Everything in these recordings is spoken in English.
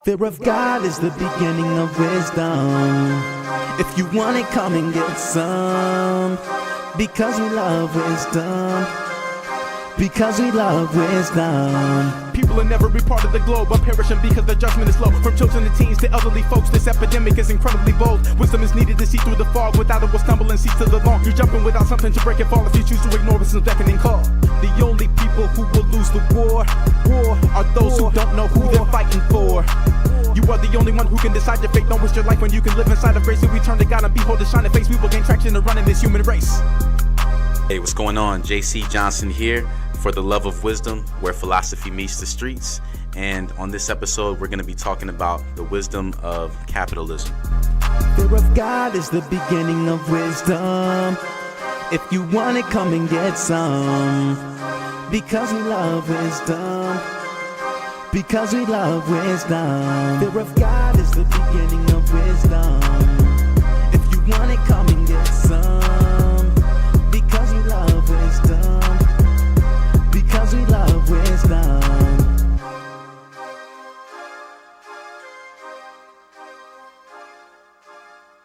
Fear of God is the beginning of wisdom. If you want it, come and get some. Because we love wisdom. Because we love wisdom. People in every part of the globe are perishing because their judgment is low. From children to teens to elderly folks, this epidemic is incredibly bold. Wisdom is needed to see through the fog. Without it, we'll stumble and cease to the long. You're jumping without something to break and fall if you choose to ignore wisdom's beckoning call. The only people who will lose the war are those who don't know who they're fighting for. You are the only one who can decide your fate. Don't waste your life when you can live inside of grace. If we turn to God and behold his shining face, we will gain traction to run in this human race. Hey, what's going on? JC Johnson here for The Love of Wisdom, where philosophy meets the streets. And on this episode, we're going to be talking about the wisdom of capitalism. Fear of God is the beginning of wisdom. If you want it, come and get some. Because we love wisdom. Because we love wisdom. Fear of God is the beginning of wisdom. If you want it, come and get some. Because we love wisdom. Because we love wisdom.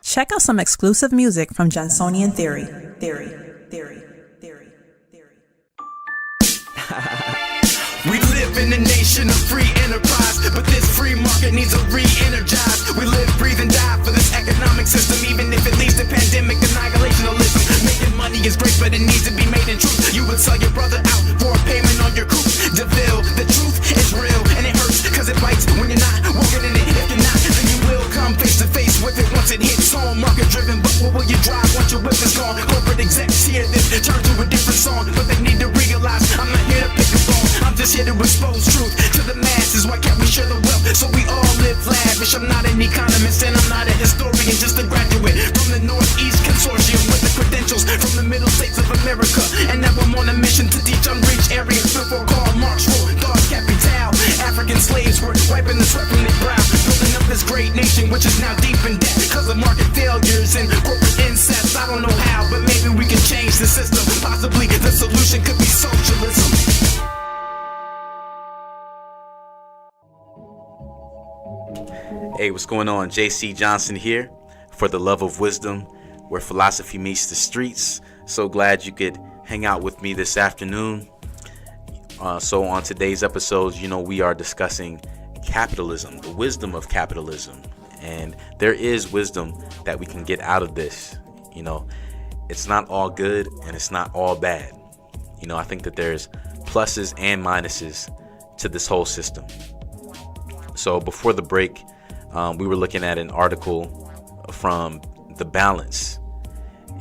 Check out some exclusive music from Johnsonian Theory. We live in a nation of free enterprise, but this free market needs a re-energize. We live, breathe, and die for this economic system, even if it leads to pandemic annihilationism. Making money is great, but it needs to be made in truth. You would sell your brother out for a payment on your coupe. DeVille, the truth is real, and it hurts, cause it bites when you're not walking in it. If you're not, then you will come face to face with it once it hits home. Market driven, but what will you drive once your whip is gone? Corporate execs hear this, turn to a different song, but they need to realize I'm not here to pick a bone. I'm just here to expose truth to the masses. Why can't we share the wealth so we all live lavish? I'm not an economist and I'm not a historian, just a graduate from the Northeast Consortium with the credentials from the Middle States of America. And now I'm on a mission to teach unreached areas before Karl Marx ruled Dark Capital. African slaves were wiping the sweat from their brow, building up this great nation which is now deep in debt because of market failures and corporate incest. I don't know how, but maybe we can change the system. Possibly the solution could be socialism. Hey, what's going on? JC Johnson here for The Love of Wisdom, where philosophy meets the streets. So glad you could hang out with me this afternoon. So on today's episode, we are discussing capitalism, the wisdom of capitalism. And there is wisdom that we can get out of this. It's not all good and it's not all bad. I think that there's pluses and minuses to this whole system. So before the break, we were looking at an article from The Balance,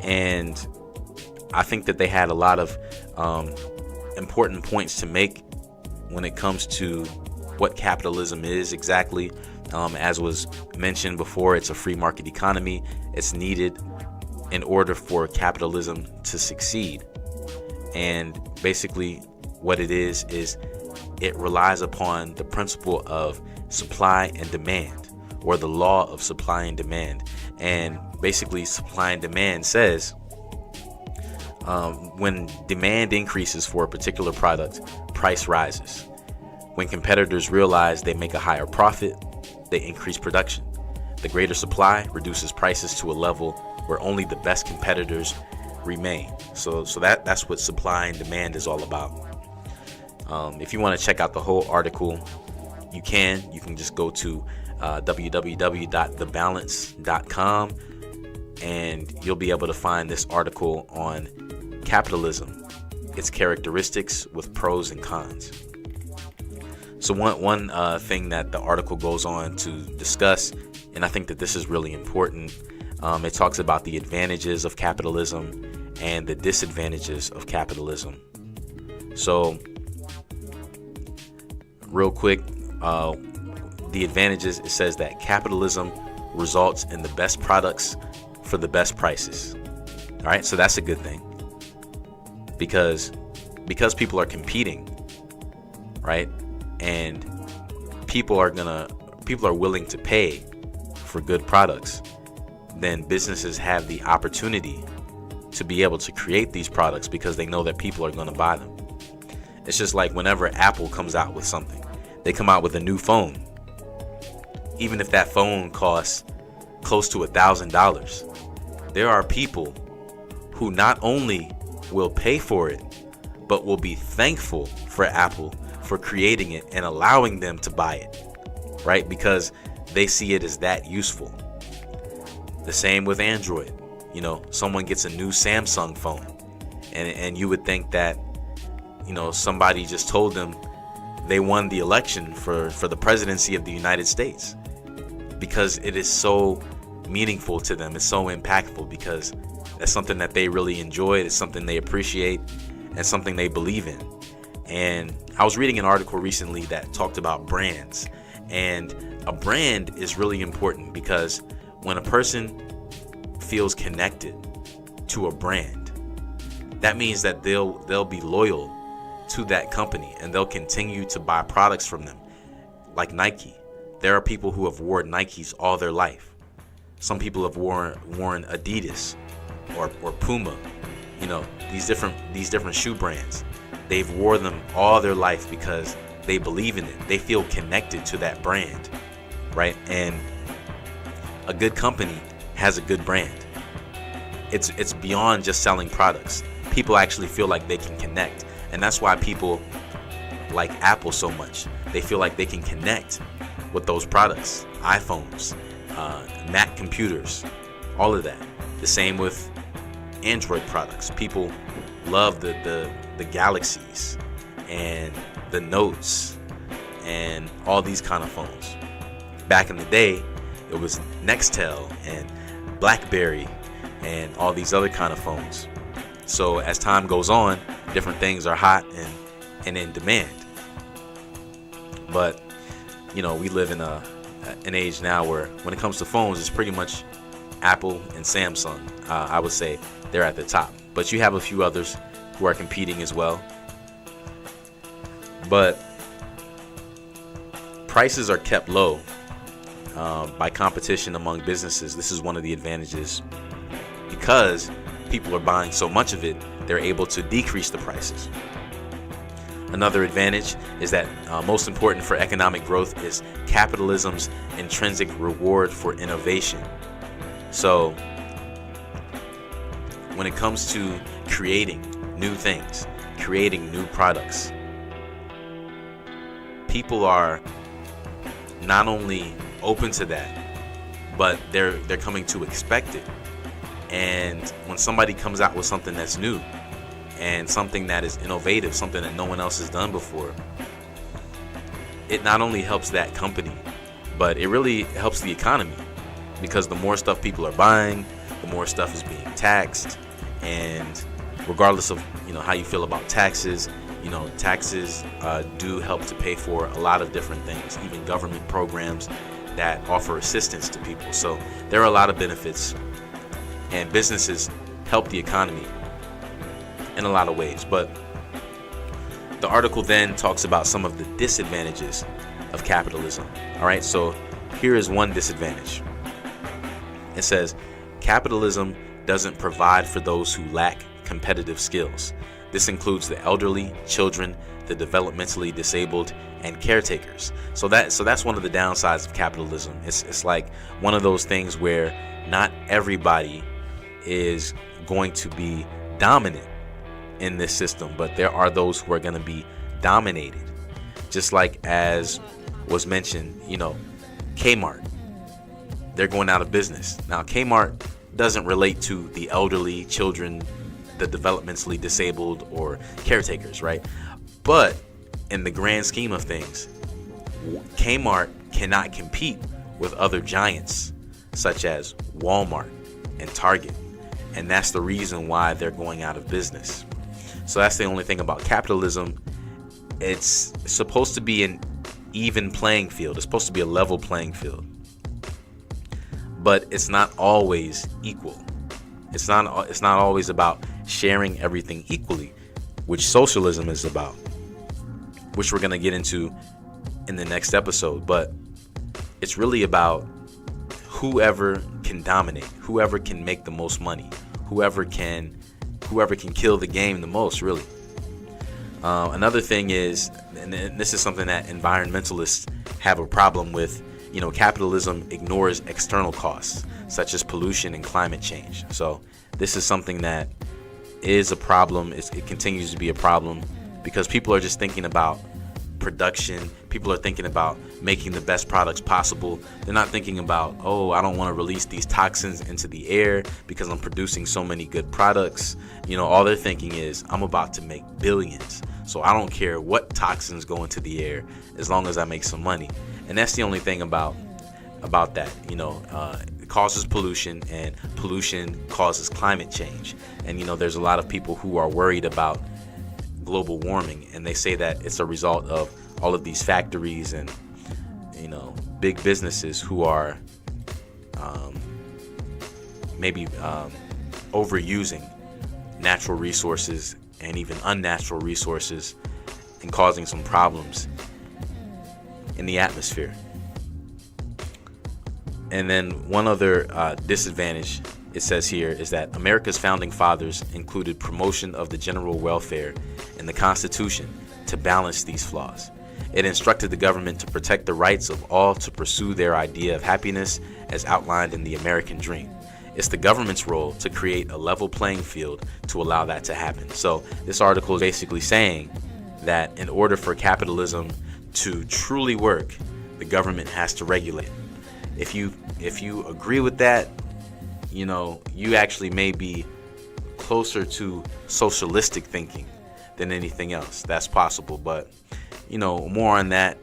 and I think that they had a lot of important points to make when it comes to what capitalism is exactly. As was mentioned before, it's a free market economy. It's needed in order for capitalism to succeed. And basically what it is it relies upon the principle of supply and demand, or the law of supply and demand. And basically supply and demand says when demand increases for a particular product, price rises. When competitors realize they make a higher profit, they increase production. The greater supply reduces prices to a level where only the best competitors remain. So that's what supply and demand is all about. If you want to check out the whole article, you can just go to www.thebalance.com, and you'll be able to find this article on capitalism, its characteristics with pros and cons. So one thing that the article goes on to discuss, and I think that this is really important, it talks about the advantages of capitalism and the disadvantages of capitalism. So real quick, the advantages, it says that capitalism results in the best products for the best prices. All right, so that's a good thing, because people are competing, right? And people are willing to pay for good products. Then businesses have the opportunity to be able to create these products because they know that people are going to buy them. It's just like whenever Apple comes out with something, they come out with a new phone. even if that phone costs close to $1,000, there are people who not only will pay for it, but will be thankful for Apple for creating it and allowing them to buy it, right? Because they see it as that useful. The same with Android. You know, someone gets a new Samsung phone, and you would think that, you know, somebody just told them they won the election for the presidency of the United States, because it is so meaningful to them. It's so impactful because that's something that they really enjoy. It's something they appreciate and something they believe in. And I was reading an article recently that talked about brands, and a brand is really important because when a person feels connected to a brand, that means that they'll be loyal to that company and they'll continue to buy products from them. Like Nike, there are people who have worn Nikes all their life. Some people have worn Adidas or Puma, you know, these different shoe brands. They've worn them all their life because they believe in it. They feel connected to that brand, right? And a good company has a good brand. It's beyond just selling products. People actually feel like they can connect. And that's why people like Apple so much. They feel like they can connect with those products, iPhones, Mac computers, all of that. The same with Android products. People love the Galaxies and the Notes and all these kind of phones. Back in the day, it was Nextel and BlackBerry and all these other kind of phones. So as time goes on, different things are hot and in demand. But you know, we live in an age now where when it comes to phones, it's pretty much Apple and Samsung. I would say they're at the top, but you have a few others who are competing as well. But prices are kept low by competition among businesses. This is one of the advantages. Because people are buying so much of it, they're able to decrease the prices. Another advantage is that most important for economic growth is capitalism's intrinsic reward for innovation. So when it comes to creating new things, creating new products, people are not only open to that, but they're coming to expect it. And when somebody comes out with something that's new and something that is innovative, something that no one else has done before, it not only helps that company, but it really helps the economy, because the more stuff people are buying, the more stuff is being taxed. And regardless of, you know, how you feel about taxes, you know, taxes do help to pay for a lot of different things, even government programs that offer assistance to people. So there are a lot of benefits, and businesses help the economy in a lot of ways. But the article then talks about some of the disadvantages of capitalism. All right, so here is one disadvantage. It says, capitalism doesn't provide for those who lack competitive skills. This includes the elderly, children, the developmentally disabled, and caretakers. So that's one of the downsides of capitalism. It's like one of those things where not everybody is going to be dominant in this system, but there are those who are going to be dominated. Just like as was mentioned, you know, Kmart, they're going out of business. Now, Kmart doesn't relate to the elderly, children, the developmentally disabled, or caretakers, right? But in the grand scheme of things, Kmart cannot compete with other giants such as Walmart and Target. And that's the reason why they're going out of business. So that's the only thing about capitalism. It's supposed to be an even playing field. It's supposed to be a level playing field. But it's not always equal. It's not always about sharing everything equally, which socialism is about, which we're going to get into in the next episode. But it's really about whoever can dominate, whoever can make the most money, whoever can kill the game the most, really. Another thing is, and this is something that environmentalists have a problem with, capitalism ignores external costs such as pollution and climate change. So this is something that is a problem. It continues to be a problem because people are just thinking about production. People are thinking about making the best products possible. They're not thinking about, I don't want to release these toxins into the air because I'm producing so many good products. All they're thinking is, I'm about to make billions, so I don't care what toxins go into the air as long as I make some money. And that's the only thing about that. It causes pollution, and pollution causes climate change. And there's a lot of people who are worried about global warming, and they say that it's a result of all of these factories and big businesses who are maybe overusing natural resources and even unnatural resources and causing some problems in the atmosphere. And then one other disadvantage it says here is that America's founding fathers included promotion of the general welfare in the Constitution to balance these flaws. It instructed the government to protect the rights of all to pursue their idea of happiness as outlined in the American dream. It's the government's role to create a level playing field to allow that to happen. So this article is basically saying that in order for capitalism to truly work, the government has to regulate. If you agree with that, you actually may be closer to socialistic thinking than anything else. That's possible, but more on that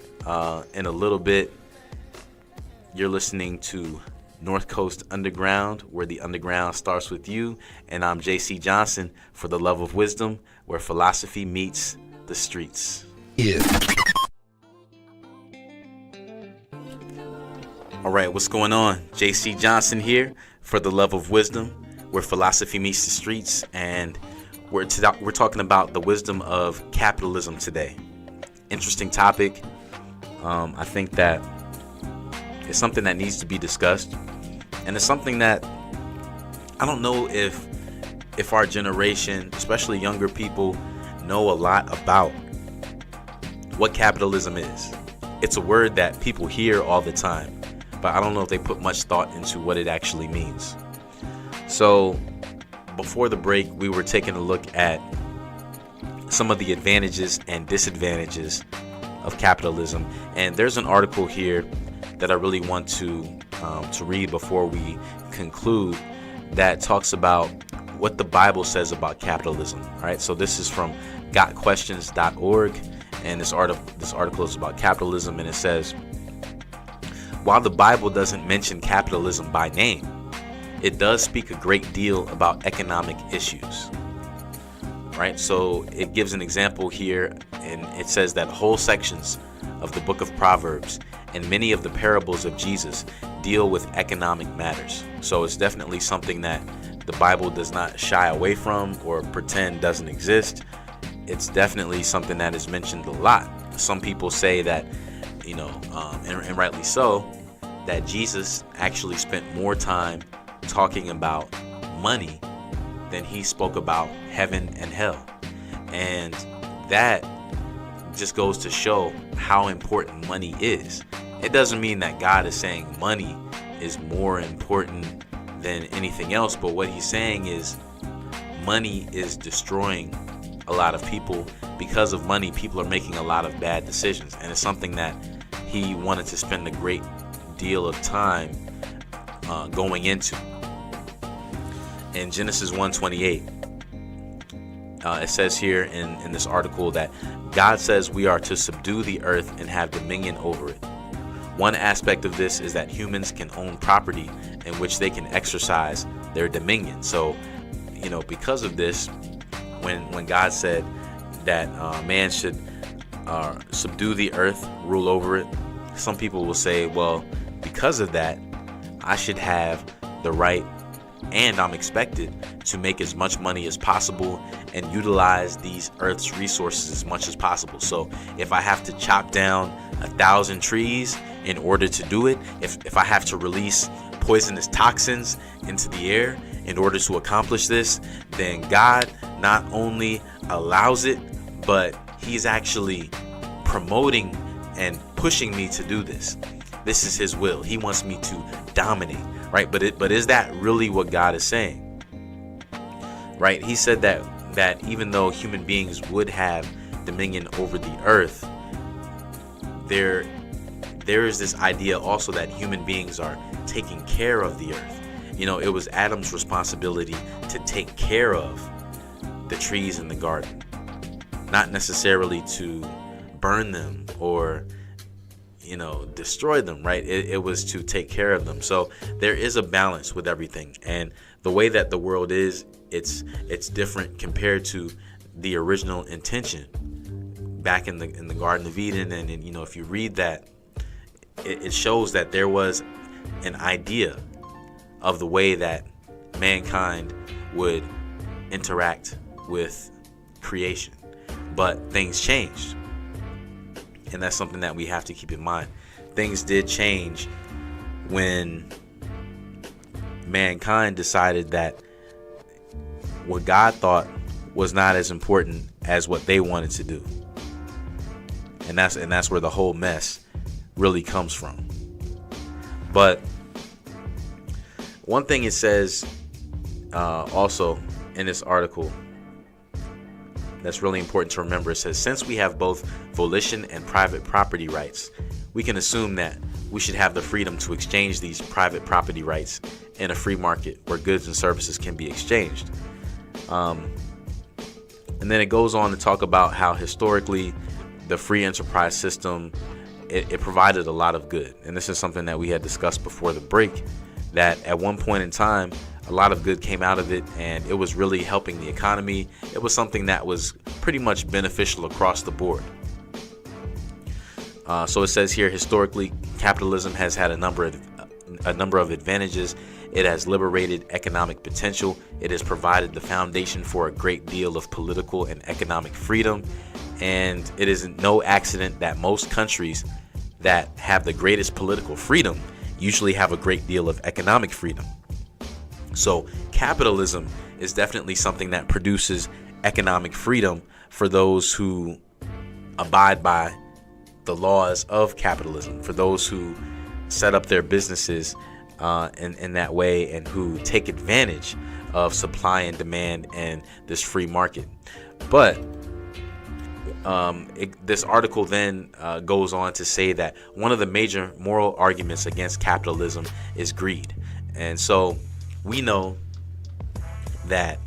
in a little bit. You're listening to North Coast Underground, where the underground starts with you, and I'm JC Johnson for The Love of Wisdom, where philosophy meets the streets. Yeah. All right, what's going on? JC Johnson here for The Love of Wisdom, where philosophy meets the streets, and we're talking about the wisdom of capitalism today. Interesting topic. I think that it's something that needs to be discussed, and it's something that I don't know if our generation, especially younger people, know a lot about what capitalism is. It's a word that people hear all the time, but I don't know if they put much thought into what it actually means. So before the break, we were taking a look at some of the advantages and disadvantages of capitalism, and there's an article here that I really want to read before we conclude that talks about what the Bible says about capitalism. All right, so this is from gotquestions.org, and this article is about capitalism, and it says, while the Bible doesn't mention capitalism by name, it does speak a great deal about economic issues. Right? So it gives an example here, and it says that whole sections of the book of Proverbs and many of the parables of Jesus deal with economic matters. So it's definitely something that the Bible does not shy away from or pretend doesn't exist. It's definitely something that is mentioned a lot. Some people say that, and rightly so, that Jesus actually spent more time talking about money than he spoke about heaven and hell. And that just goes to show how important money is. It doesn't mean that God is saying money is more important than anything else, but what he's saying is money is destroying a lot of people. Because of money, people are making a lot of bad decisions, and it's something that he wanted to spend a great deal of time going into. In Genesis 1:28, it says here in this article that God says we are to subdue the earth and have dominion over it. One aspect of this is that humans can own property in which they can exercise their dominion. So, because of this, when God said that man should subdue the earth, rule over it, some people will say, well, because of that, I should have the right, and I'm expected to make as much money as possible and utilize these earth's resources as much as possible. So if I have to chop down 1,000 trees in order to do it, if I have to release poisonous toxins into the air in order to accomplish this, then God not only allows it, but he's actually promoting and pushing me to do this. this is his will. He wants me to dominate, right? But is that really what God is saying? Right? He said that even though human beings would have dominion over the earth, there is this idea also that human beings are taking care of the earth. It was Adam's responsibility to take care of the trees in the garden, not necessarily to burn them or destroy them, right? It was to take care of them. So there is a balance with everything, and the way that the world is, it's different compared to the original intention back in the Garden of Eden. And if you read that, it shows that there was an idea of the way that mankind would interact with creation, but things changed. And that's something that we have to keep in mind. Things did change when mankind decided that what God thought was not as important as what they wanted to do. And that's where the whole mess really comes from. But one thing it says also in this article that's really important to remember, it says, since we have both volition and private property rights, we can assume that we should have the freedom to exchange these private property rights in a free market where goods and services can be exchanged. And then it goes on to talk about how historically the free enterprise system, it provided a lot of good. And this is something that we had discussed before the break, that at one point in time, a lot of good came out of it, and it was really helping the economy. It was something that was pretty much beneficial across the board. So it says here, historically, capitalism has had a number of advantages. It has liberated economic potential. It has provided the foundation for a great deal of political and economic freedom. And it is no accident that most countries that have the greatest political freedom usually have a great deal of economic freedom. So capitalism is definitely something that produces economic freedom for those who abide by the laws of capitalism, for those who set up their businesses in that way, and who take advantage of supply and demand and this free market. But this article then goes on to say that one of the major moral arguments against capitalism is greed. And so we know that,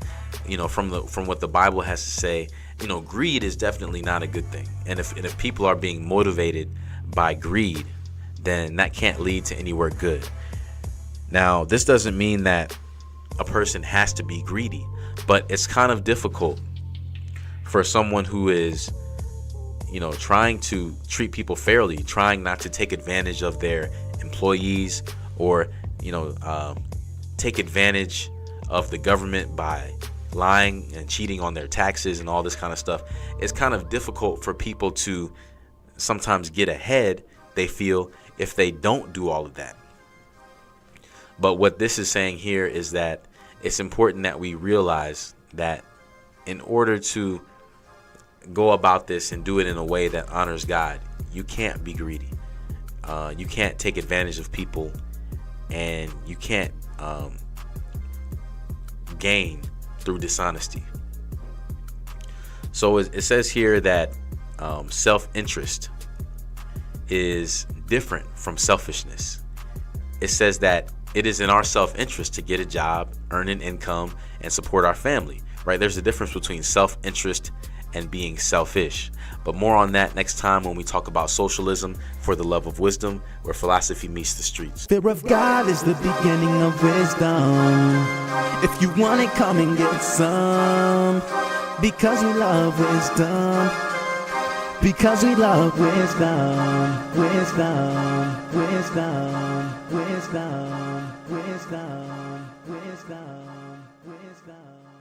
from what the Bible has to say, greed is definitely not a good thing. And if people are being motivated by greed, then that can't lead to anywhere good. Now, this doesn't mean that a person has to be greedy, but it's kind of difficult for someone who is, trying to treat people fairly, trying not to take advantage of their employees, or, take advantage of the government by lying and cheating on their taxes and all this kind of stuff. It's kind of difficult for people to sometimes get ahead, they feel, if they don't do all of that. But what this is saying here is that it's important that we realize that in order to go about this and do it in a way that honors God, you can't be greedy. You can't take advantage of people, and you can't gain through dishonesty. So it says here that self-interest is different from selfishness. It says that it is in our self-interest to get a job, earn an income, and support our family, right? There's a difference between self-interest and being selfish. But more on that next time when we talk about socialism for the love of wisdom, where philosophy meets the streets. Fear of God is the beginning of wisdom. If you want it, come and get some. Because we love wisdom. Because we love wisdom. Wisdom. Wisdom. Wisdom. Wisdom. Wisdom. Wisdom.